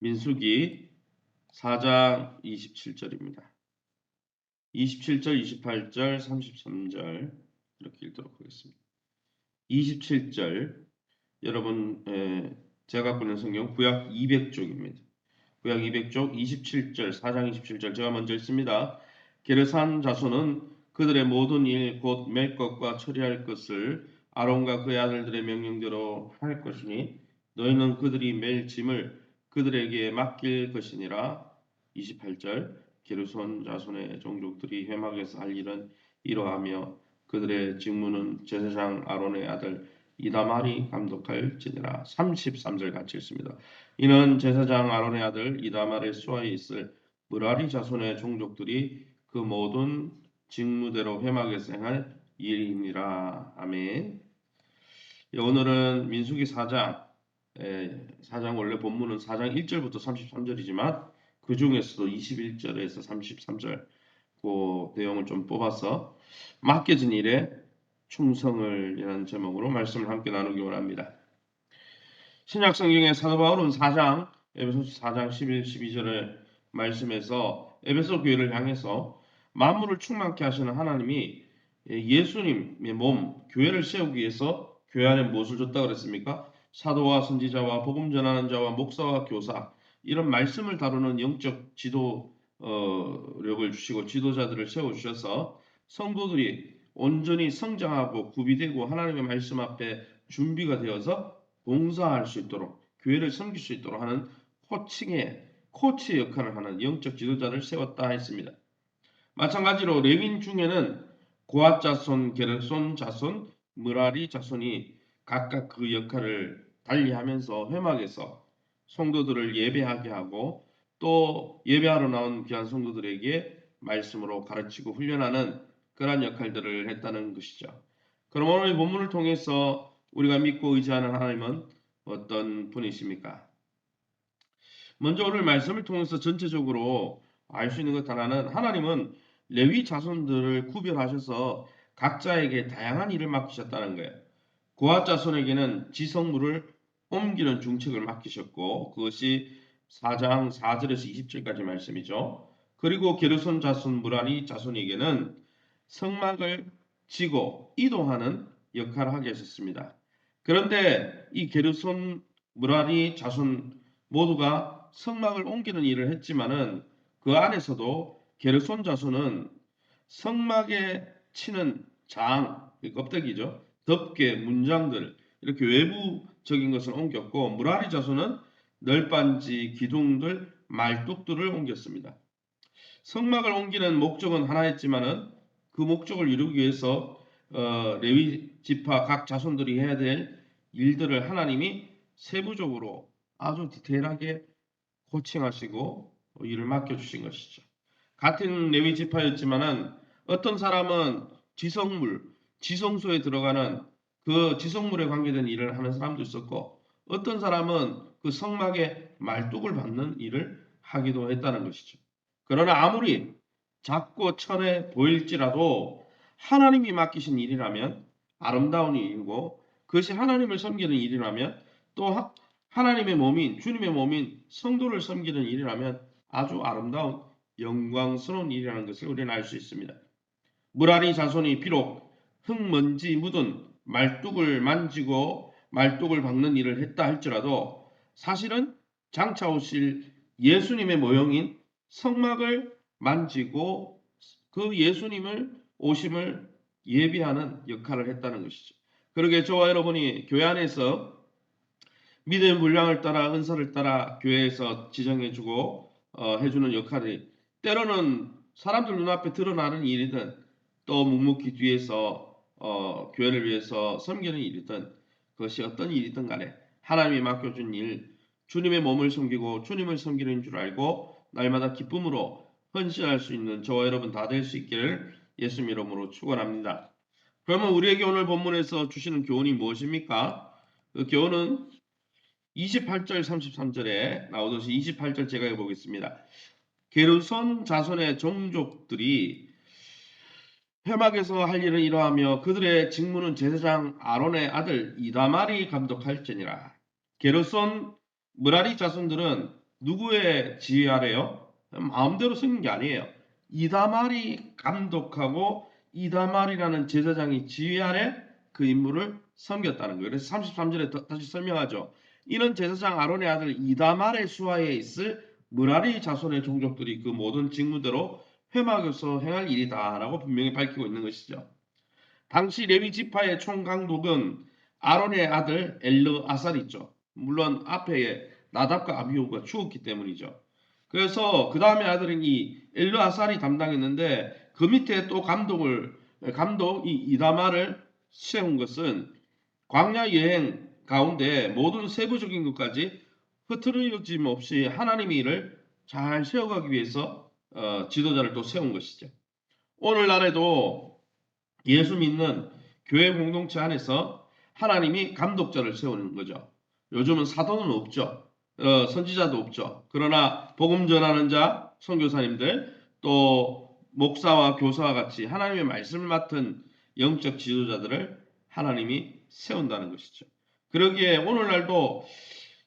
민수기 4장 27절입니다. 27절, 28절, 33절 이렇게 읽도록 하겠습니다. 27절 여러분 제가 갖고 있는 성경 구약 200쪽입니다. 구약 200쪽 27절 4장 27절 제가 먼저 읽습니다. 게르산 자손은 그들의 모든 일 곧 맬 것과 처리할 것을 아론과 그의 아들들의 명령대로 할 것이니 너희는 그들이 맬 짐을 그들에게 맡길 것이니라. 28절 게르손 자손의 종족들이 회막에서 할 일은 이러하며 그들의 직무는 제사장 아론의 아들 이다말이 감독할지니라. 33절 같이 읽습니다. 이는 제사장 아론의 아들 이다말의 수하에 있을 므라리 자손의 종족들이 그 모든 직무대로 회막에서 행할 일이니라. 아멘. 오늘은 민수기 4장 원래 본문은 4장 1절부터 33절이지만 그 중에서도 21절에서 33절 그 내용을 좀 뽑아서 맡겨진 일에 충성을 이라는 제목으로 말씀을 함께 나누기 원합니다. 신약 성경의 사도 바울은 에베소서 4장 11, 12절의 말씀에서 에베소 교회를 향해서 만물을 충만케 하시는 하나님이 예수님의 몸, 교회를 세우기 위해서 교회 안에 무엇을 줬다고 그랬습니까? 사도와 선지자와 복음 전하는 자와 목사와 교사 이런 말씀을 다루는 영적 지도력을 주시고 지도자들을 세워주셔서 성도들이 온전히 성장하고 구비되고 하나님의 말씀 앞에 준비가 되어서 봉사할 수 있도록 교회를 섬길 수 있도록 하는 코치의 역할을 하는 영적 지도자를 세웠다 했습니다. 마찬가지로 레윈 중에는 고앗 자손, 게르손 자손, 므라리 자손이 각각 그 역할을 달리하면서 회막에서 성도들을 예배하게 하고 또 예배하러 나온 귀한 성도들에게 말씀으로 가르치고 훈련하는 그러한 역할들을 했다는 것이죠. 그럼 오늘 본문을 통해서 우리가 믿고 의지하는 하나님은 어떤 분이십니까? 먼저 오늘 말씀을 통해서 전체적으로 알 수 있는 것 하나는 하나님은 레위 자손들을 구별하셔서 각자에게 다양한 일을 맡기셨다는 거예요. 고앗 자손에게는 지성물을 옮기는 중책을 맡기셨고 그것이 4장 4절에서 20절까지 말씀이죠. 그리고 게르손 자손 므라리 자손에게는 성막을 지고 이동하는 역할을 하게 하셨습니다. 그런데 이 게르손 므라리 자손 모두가 성막을 옮기는 일을 했지만은 그 안에서도 게르손 자손은 성막에 치는 장, 껍데기죠. 덮개, 문장들 이렇게 외부적인 것을 옮겼고 므라리 자손은 널빤지, 기둥들, 말뚝들을 옮겼습니다. 성막을 옮기는 목적은 하나였지만은 그 목적을 이루기 위해서 레위 지파 각 자손들이 해야 될 일들을 하나님이 세부적으로 아주 디테일하게 코칭하시고 일을 맡겨주신 것이죠. 같은 레위 지파였지만은 어떤 사람은 지성소에 들어가는 그 지성물에 관계된 일을 하는 사람도 있었고 어떤 사람은 그 성막의 말뚝을 받는 일을 하기도 했다는 것이죠. 그러나 아무리 작고 천해 보일지라도 하나님이 맡기신 일이라면 아름다운 일이고 그것이 하나님을 섬기는 일이라면 또 하나님의 몸인 주님의 몸인 성도를 섬기는 일이라면 아주 아름다운 영광스러운 일이라는 것을 우리는 알 수 있습니다. 므라리 자손이 비록 흙먼지 묻은 말뚝을 만지고 말뚝을 박는 일을 했다 할지라도 사실은 장차 오실 예수님의 모형인 성막을 만지고 그 예수님을 오심을 예비하는 역할을 했다는 것이죠. 그러게 저와 여러분이 교회 안에서 믿음의 분량을 따라 은사를 따라 교회에서 지정해주고 해주는 역할이 때로는 사람들 눈앞에 드러나는 일이든 또 묵묵히 뒤에서 교회를 위해서 섬기는 일이든 그것이 어떤 일이든 간에 하나님이 맡겨준 일 주님의 몸을 섬기고 주님을 섬기는 줄 알고 날마다 기쁨으로 헌신할 수 있는 저와 여러분 다 될 수 있기를 예수님 이름으로 축원합니다. 그러면 우리에게 오늘 본문에서 주시는 교훈이 무엇입니까? 그 교훈은 28절 33절에 나오듯이 28절 제가 읽어보겠습니다. 게르손 자손의 종족들이 회막에서 할 일은 이러하며 그들의 직무는 제사장 아론의 아들 이다말이 감독할지니라. 게르손 므라리 자손들은 누구의 지휘 아래요? 마음대로 생긴 게 아니에요. 이다말이 감독하고 이다말이라는 제사장이 지휘 아래 그 인물을 섬겼다는 거예요. 그래서 33절에 다시 설명하죠. 이는 제사장 아론의 아들 이다말의 수하에 있을 므라리 자손의 종족들이 그 모든 직무대로 회막에서 행할 일이다라고 분명히 밝히고 있는 것이죠. 당시 레위 지파의 총강독은 아론의 아들 엘르아살이죠. 물론 앞에 나답과 아비후가 죽었기 때문이죠. 그래서 그 다음에 아들인 이 엘르아살이 담당했는데 그 밑에 또 감독 이 이다마를 세운 것은 광야 여행 가운데 모든 세부적인 것까지 흐트러짐 없이 하나님의 일을 잘 세워가기 위해서 지도자를 또 세운 것이죠. 오늘날에도 예수 믿는 교회 공동체 안에서 하나님이 감독자를 세우는 거죠. 요즘은 사도는 없죠. 선지자도 없죠. 그러나 복음 전하는 자, 선교사님들, 또 목사와 교사와 같이 하나님의 말씀을 맡은 영적 지도자들을 하나님이 세운다는 것이죠. 그러기에 오늘날도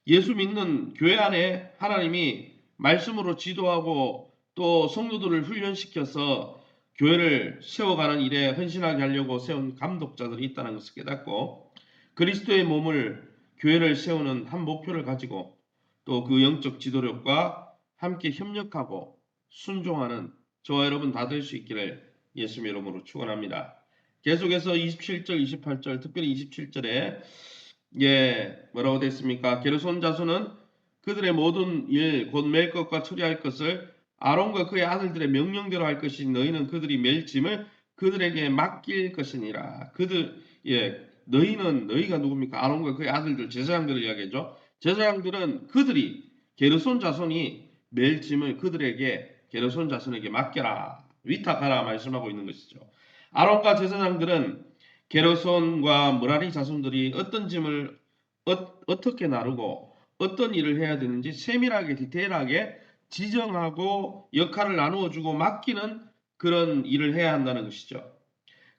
예수 믿는 교회 안에 하나님이 말씀으로 지도하고 또 성도들을 훈련시켜서 교회를 세워가는 일에 헌신하게 하려고 세운 감독자들이 있다는 것을 깨닫고 그리스도의 몸을 교회를 세우는 한 목표를 가지고 또 그 영적 지도력과 함께 협력하고 순종하는 저와 여러분 다 될 수 있기를 예수님의 이름으로 축원합니다. 계속해서 27절, 28절, 특별히 27절에 뭐라고 됐습니까? 게르손 자손은 그들의 모든 일, 곧 맬 것과 처리할 것을 아론과 그의 아들들의 명령대로 할 것이 너희는 그들이 맬 짐을 그들에게 맡길 것이니라. 너희가 누굽니까? 아론과 그의 아들들, 제사장들을 이야기하죠. 제사장들은 그들이 게르손 자손이 맬 짐을 게르손 자손에게 맡겨라. 위탁하라 말씀하고 있는 것이죠. 아론과 제사장들은 게르손과 므라리 자손들이 어떤 짐을 어떻게 나누고 어떤 일을 해야 되는지 세밀하게 디테일하게 지정하고 역할을 나누어주고 맡기는 그런 일을 해야 한다는 것이죠.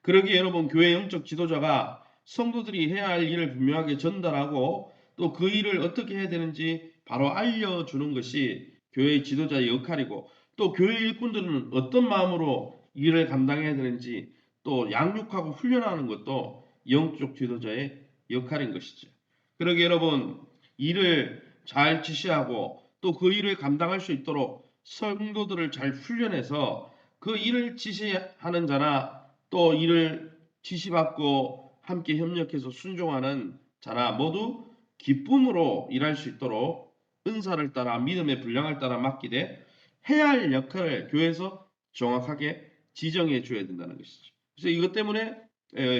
그러기에 여러분 교회 영적 지도자가 성도들이 해야 할 일을 분명하게 전달하고 또 그 일을 어떻게 해야 되는지 바로 알려주는 것이 교회의 지도자의 역할이고 또 교회 일꾼들은 어떤 마음으로 일을 감당해야 되는지 또 양육하고 훈련하는 것도 영적 지도자의 역할인 것이죠. 그러기에 여러분 일을 잘 지시하고 또 그 일을 감당할 수 있도록 성도들을 잘 훈련해서 그 일을 지시하는 자나 또 이를 지시받고 함께 협력해서 순종하는 자나 모두 기쁨으로 일할 수 있도록 은사를 따라 믿음의 분량을 따라 맡기되 해야 할 역할을 교회에서 정확하게 지정해 줘야 된다는 것이죠. 그래서 이것 때문에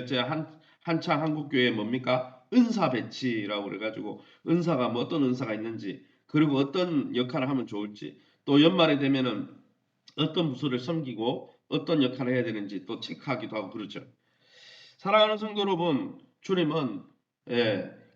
이제 한창 한국 교회에 뭡니까? 은사 배치라고 그래가지고 은사가 뭐 어떤 은사가 있는지 그리고 어떤 역할을 하면 좋을지 또 연말에 되면은 어떤 부서를 섬기고 어떤 역할을 해야 되는지 또 체크하기도 하고 그러죠. 사랑하는 성도 여러분, 주님은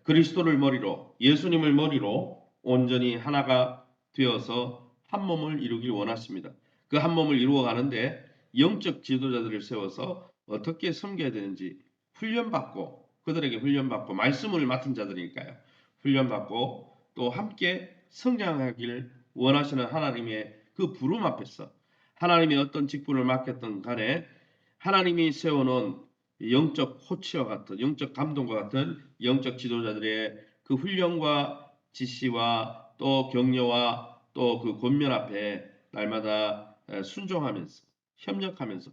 그리스도를 머리로 예수님을 머리로 온전히 하나가 되어서 한 몸을 이루길 원하십니다. 그 한 몸을 이루어 가는데 영적 지도자들을 세워서 어떻게 섬겨야 되는지 훈련받고 그들에게 훈련받고 말씀을 맡은 자들이니까요. 훈련받고 또 함께 성장하기를 원하시는 하나님의 그 부름 앞에서 하나님이 어떤 직분을 맡겼던 간에 하나님이 세워놓은 영적 코치와 같은 영적 감동과 같은 영적 지도자들의 그 훈련과 지시와 또 격려와 또 그 권면 앞에 날마다 순종하면서 협력하면서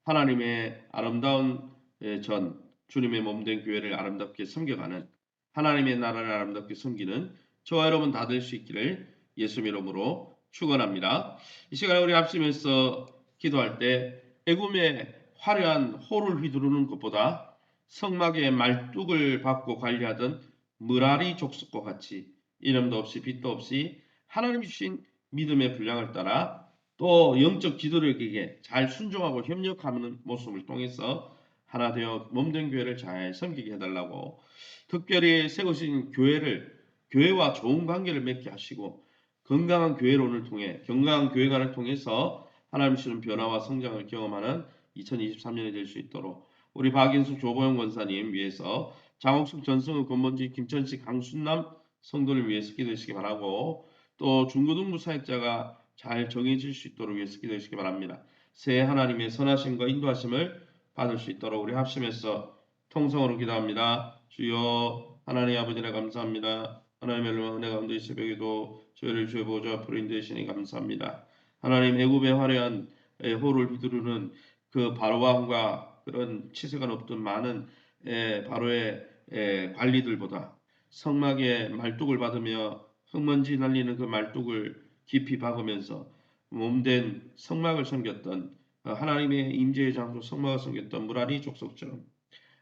하나님의 아름다운 전 주님의 몸된 교회를 아름답게 섬겨가는 하나님의 나라를 아름답게 섬기는 저와 여러분 다 될 수 있기를 예수님 이름으로 축원합니다. 이 시간에 우리 합심해서 기도할 때 애굽의 화려한 호를 휘두르는 것보다 성막의 말뚝을 받고 관리하던 므라리 족속과 같이 이름도 없이 빛도 없이 하나님이 주신 믿음의 분량을 따라 또 영적 지도력에게 잘 순종하고 협력하는 모습을 통해서 하나 되어 몸된 교회를 잘 섬기게 해달라고 특별히 세우신 교회와 좋은 관계를 맺게 하시고 건강한 교회론을 통해 건강한 교회관을 통해서 하나님 주시는 변화와 성장을 경험하는 2023년이 될 수 있도록 우리 박인수 조보영 권사님 위해서 장옥숙 전승우 권본지 김천식 강순남 성도를 위해서 기도하시기 바라고 또 중고등부 사역자가 잘 정해질 수 있도록 위해서 기도해 주시기 바랍니다. 새해 하나님의 선하심과 인도하심을 받을 수 있도록 우리 합심해서 통성으로 기도합니다. 주여 하나님 아버지나 감사합니다. 하나님의 은혜 가운데 이 새벽에도 저희를 주의 보좌 앞으로 인도하시니 감사합니다. 하나님 애굽의 화려한 호를 휘두르는 그 바로왕과 그런 치세가 높던 많은 바로의 관리들보다 성막에 말뚝을 받으며 흙먼지 날리는 그 말뚝을 깊이 박으면서 몸된 성막을 섬겼던 하나님의 임재의 장소 성막을 섬겼던 무라리 족속처럼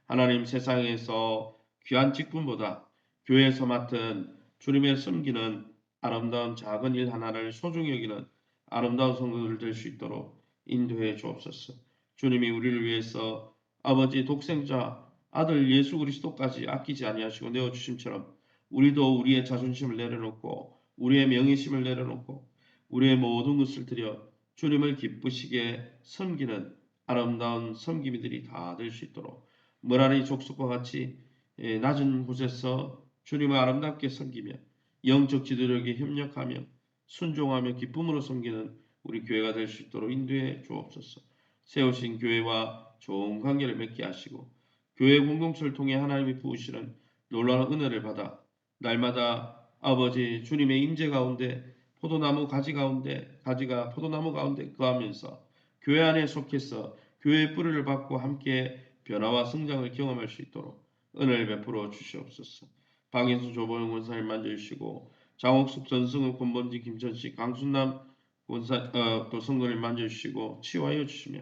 하나님 세상에서 귀한 직분보다 교회에서 맡은 주님의 섬기는 아름다운 작은 일 하나를 소중히 여기는 아름다운 성도들 될 수 있도록 인도해 주옵소서. 주님이 우리를 위해서 아버지 독생자 아들 예수 그리스도까지 아끼지 아니하시고 내어 주심처럼 우리도 우리의 자존심을 내려놓고 우리의 명예심을 내려놓고 우리의 모든 것을 들여 주님을 기쁘시게 섬기는 아름다운 섬김이들이 다 될 수 있도록 머라리 족속과 같이 낮은 곳에서 주님을 아름답게 섬기며 영적 지도력에 협력하며 순종하며 기쁨으로 섬기는 우리 교회가 될 수 있도록 인도해 주옵소서. 세우신 교회와 좋은 관계를 맺게 하시고 교회 공동체를 통해 하나님이 부으시는 놀라운 은혜를 받아 날마다 아버지 주님의 임재 가운데 포도나무 가지 가운데 가지가 포도나무 가운데 거하면서 교회 안에 속해서 교회의 뿌리를 받고 함께 변화와 성장을 경험할 수 있도록 은혜를 베풀어 주시옵소서. 박인수 조보영 권사님 만져주시고 장옥숙 전승우 권범지 김천식 강순남 권사 또 성도님 만져주시고 치유하여 주시며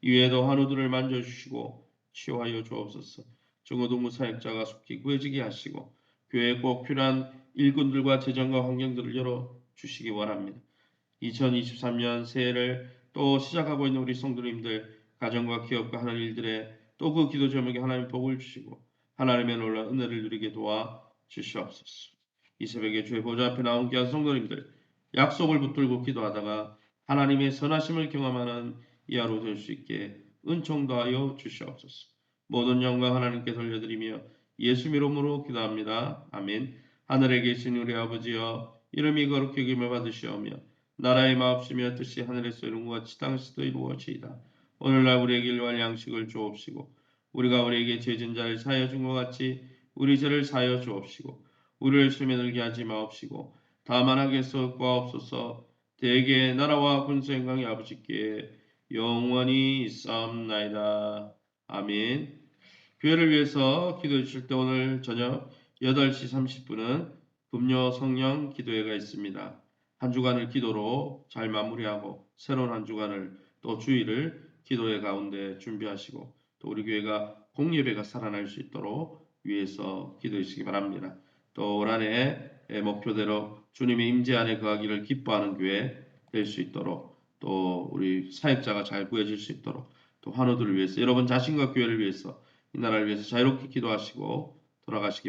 이외에도 한우들을 만져주시고 치유하여 주옵소서. 중고등부 사역자가 속히 구해지게 하시고 교회에 꼭 필요한 일꾼들과 재정과 환경들을 열어 주시기 원합니다. 2023년 새해를 또 시작하고 있는 우리 성도님들 가정과 기업과 하는 일들에 또 그 기도 제목에 하나님 복을 주시고 하나님의 놀라운 은혜를 누리게 도와 주시옵소서. 이 새벽에 주의 보좌 앞에 나온 귀한 성도님들 약속을 붙들고 기도하다가 하나님의 선하심을 경험하는 이 하루 될 수 있게 은총 더하여 주시옵소서. 모든 영광 하나님께 돌려드리며 예수 이름으로 기도합니다. 아멘. 하늘에 계신 우리 아버지여 이름이 거룩히 여김을 받으시오며 나라의 마옵시며 뜻이 하늘에서 이룬 것 같이 땅에서도 이루어지이다. 오늘날 우리에게 일용할 양식을 주옵시고 우리가 우리에게 죄진 자를 사하여 준 것 같이 우리 죄를 사하여 주옵시고 우리를 시험에 들게 하지 마옵시고 다만 악에서 구하옵소서. 대개 나라와 군수 영광이 아버지께 영원히 있사옵나이다. 아멘. 교회를 위해서 기도해 주실 때 오늘 저녁 8시 30분은 금요 성령 기도회가 있습니다. 한 주간을 기도로 잘 마무리하고 새로운 한 주간을 또 주일을 기도회 가운데 준비하시고 또 우리 교회가 공예배가 살아날 수 있도록 위해서 기도해 주시기 바랍니다. 또 올 한해 목표대로 주님의 임재 안에 거하기를 기뻐하는 교회 될 수 있도록 또 우리 사역자가 잘 구해질 수 있도록 또 환우들을 위해서 여러분 자신과 교회를 위해서 이 나라를 위해서 자유롭게 기도하시고 돌아가시기 바랍니다.